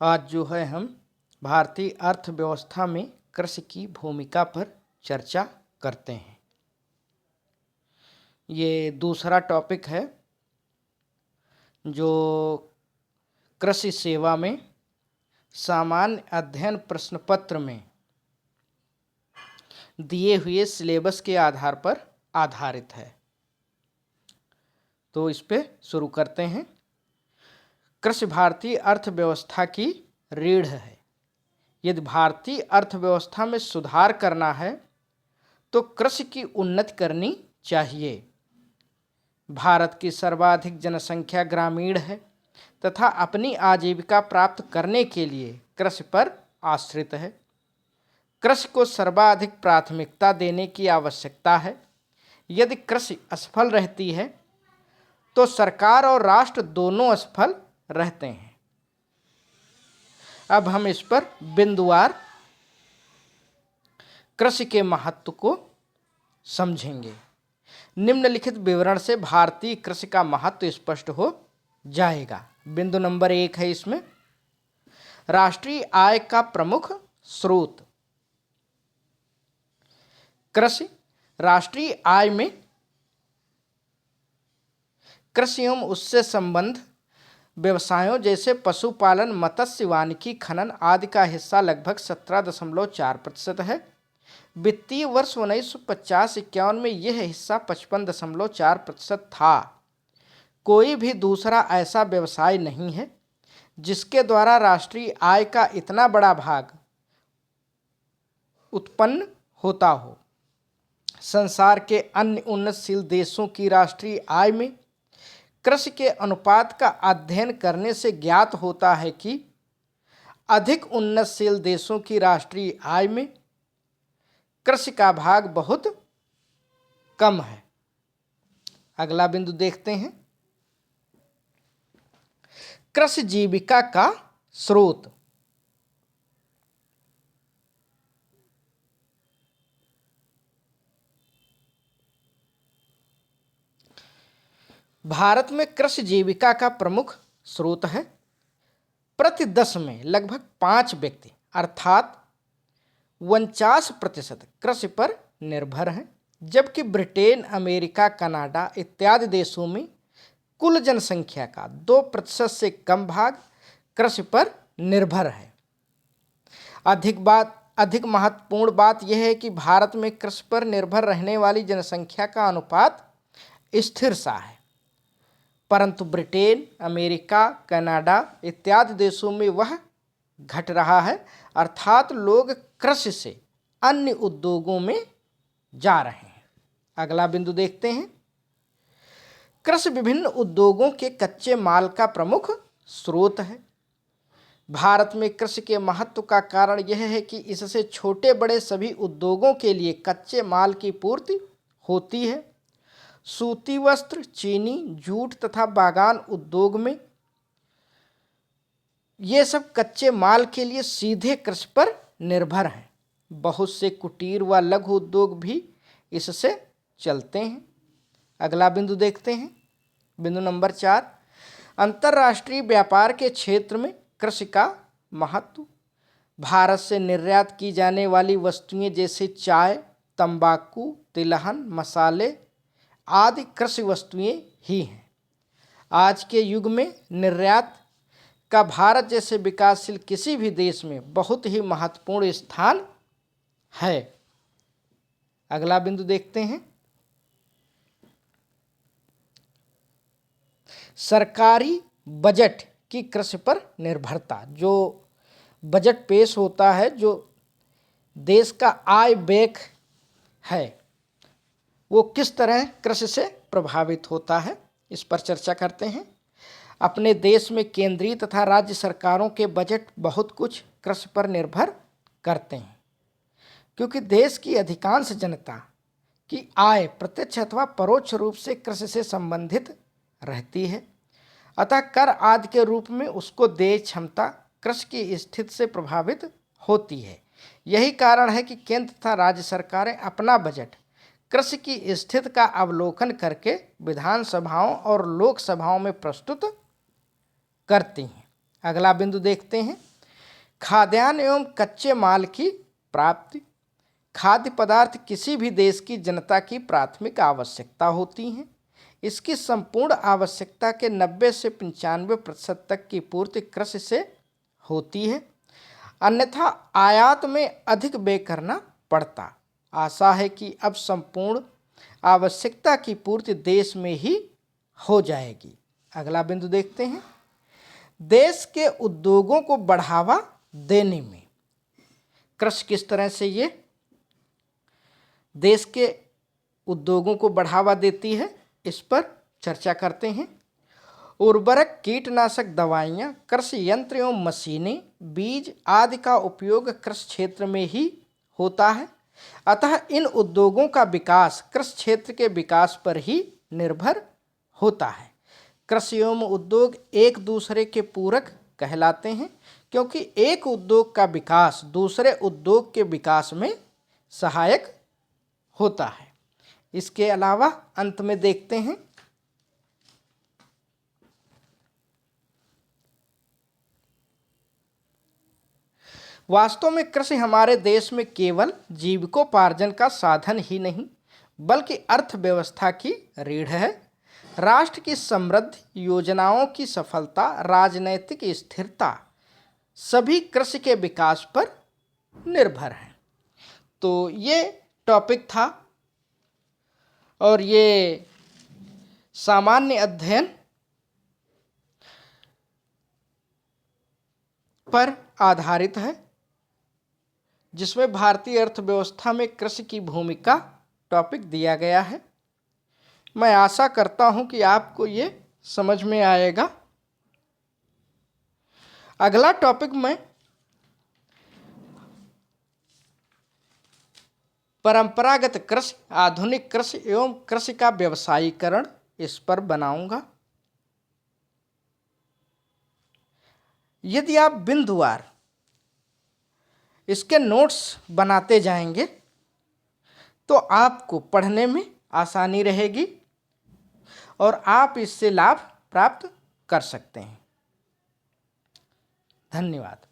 आज जो है हम भारतीय अर्थव्यवस्था में कृषि की भूमिका पर चर्चा करते हैं। ये दूसरा टॉपिक है जो कृषि सेवा में सामान्य अध्ययन प्रश्न पत्र में दिए हुए सिलेबस के आधार पर आधारित है। तो इस पे शुरू करते हैं। कृषि भारतीय अर्थव्यवस्था की रीढ़ है। यदि भारतीय अर्थव्यवस्था में सुधार करना है तो कृषि की उन्नति करनी चाहिए। भारत की सर्वाधिक जनसंख्या ग्रामीण है तथा अपनी आजीविका प्राप्त करने के लिए कृषि पर आश्रित है। कृषि को सर्वाधिक प्राथमिकता देने की आवश्यकता है। यदि कृषि असफल रहती है तो सरकार और राष्ट्र दोनों असफल रहते हैं। अब हम इस पर बिंदुवार कृषि के महत्व को समझेंगे। निम्नलिखित विवरण से भारतीय कृषि का महत्व स्पष्ट हो जाएगा। बिंदु नंबर 1 है इसमें राष्ट्रीय आय का प्रमुख स्रोत। कृषि राष्ट्रीय आय में कृषि एवं उससे संबंध व्यवसायों जैसे पशुपालन, मत्स्य, वानिकी, खनन आदि का हिस्सा लगभग 17.4% है। वित्तीय वर्ष 1950-51 में यह हिस्सा 55.4% था। कोई भी दूसरा ऐसा व्यवसाय नहीं है जिसके द्वारा राष्ट्रीय आय का इतना बड़ा भाग उत्पन्न होता हो। संसार के अन्य उन्नतशील देशों की राष्ट्रीय आय में कृषि के अनुपात का अध्ययन करने से ज्ञात होता है कि अधिक उन्नतशील देशों की राष्ट्रीय आय में कृषि का भाग बहुत कम है। अगला बिंदु देखते हैं कृषि जीविका का स्रोत। भारत में कृषि जीविका का प्रमुख स्रोत है। प्रति 10 में लगभग 5 व्यक्ति अर्थात 49% कृषि पर निर्भर हैं, जबकि ब्रिटेन, अमेरिका, कनाडा इत्यादि देशों में कुल जनसंख्या का 2% से कम भाग कृषि पर निर्भर है। अधिक महत्वपूर्ण बात यह है कि भारत में कृषि पर निर्भर रहने वाली जनसंख्या का अनुपात स्थिर सा है, परंतु ब्रिटेन, अमेरिका, कनाडा इत्यादि देशों में वह घट रहा है, अर्थात लोग कृषि से अन्य उद्योगों में जा रहे हैं। अगला बिंदु देखते हैं कृषि विभिन्न उद्योगों के कच्चे माल का प्रमुख स्रोत है। भारत में कृषि के महत्व का कारण यह है कि इससे छोटे बड़े सभी उद्योगों के लिए कच्चे माल की पूर्ति होती है। सूती वस्त्र, चीनी, जूट तथा बागान उद्योग में ये सब कच्चे माल के लिए सीधे कृषि पर निर्भर हैं। बहुत से कुटीर व लघु उद्योग भी इससे चलते हैं। अगला बिंदु देखते हैं बिंदु नंबर 4 अंतर्राष्ट्रीय व्यापार के क्षेत्र में कृषि का महत्व। भारत से निर्यात की जाने वाली वस्तुएं जैसे चाय, तंबाकू, तिलहन, मसाले आदि कृषि वस्तुएं ही हैं। आज के युग में निर्यात का भारत जैसे विकासशील किसी भी देश में बहुत ही महत्वपूर्ण स्थान है। अगला बिंदु देखते हैं सरकारी बजट की कृषि पर निर्भरता। जो बजट पेश होता है, जो देश का आय व्यय है, वो किस तरह कृषि से प्रभावित होता है, इस पर चर्चा करते हैं। अपने देश में केंद्रीय तथा राज्य सरकारों के बजट बहुत कुछ कृषि पर निर्भर करते हैं, क्योंकि देश की अधिकांश जनता की आय प्रत्यक्ष अथवा परोक्ष रूप से कृषि से संबंधित रहती है। अतः कर आदि के रूप में उसको देय क्षमता कृषि की स्थिति से प्रभावित होती है। यही कारण है कि केंद्र तथा राज्य सरकारें अपना बजट कृषि की स्थिति का अवलोकन करके विधानसभाओं और लोकसभाओं में प्रस्तुत करती हैं। अगला बिंदु देखते हैं खाद्यान्न एवं कच्चे माल की प्राप्ति। खाद्य पदार्थ किसी भी देश की जनता की प्राथमिक आवश्यकता होती हैं। इसकी संपूर्ण आवश्यकता के 90 से 95% तक की पूर्ति कृषि से होती है, अन्यथा आयात में अधिक व्यय करना पड़ता। आशा है कि अब संपूर्ण आवश्यकता की पूर्ति देश में ही हो जाएगी। अगला बिंदु देखते हैं, देश के उद्योगों को बढ़ावा देने में कृषि किस तरह से ये देश के उद्योगों को बढ़ावा देती है, इस पर चर्चा करते हैं। उर्वरक, कीटनाशक दवाइयाँ, कृषि यंत्र एवं मशीनें, बीज आदि का उपयोग कृषि क्षेत्र में ही होता है, अतः इन उद्योगों का विकास कृषि क्षेत्र के विकास पर ही निर्भर होता है। कृषि एवं उद्योग एक दूसरे के पूरक कहलाते हैं, क्योंकि एक उद्योग का विकास दूसरे उद्योग के विकास में सहायक होता है। इसके अलावा अंत में देखते हैं, वास्तव में कृषि हमारे देश में केवल जीविकोपार्जन का साधन ही नहीं, बल्कि अर्थव्यवस्था की रीढ़ है। राष्ट्र की समृद्धि, योजनाओं की सफलता, राजनैतिक स्थिरता सभी कृषि के विकास पर निर्भर है। तो ये टॉपिक था और ये सामान्य अध्ययन पर आधारित है, जिसमें भारतीय अर्थव्यवस्था में कृषि की भूमिका टॉपिक दिया गया है। मैं आशा करता हूं कि आपको ये समझ में आएगा। अगला टॉपिक मैं परंपरागत कृषि, आधुनिक कृषि एवं कृषि का व्यवसायीकरण, इस पर बनाऊंगा। यदि आप बिंदुवार इसके नोट्स बनाते जाएंगे तो आपको पढ़ने में आसानी रहेगी और आप इससे लाभ प्राप्त कर सकते हैं। धन्यवाद।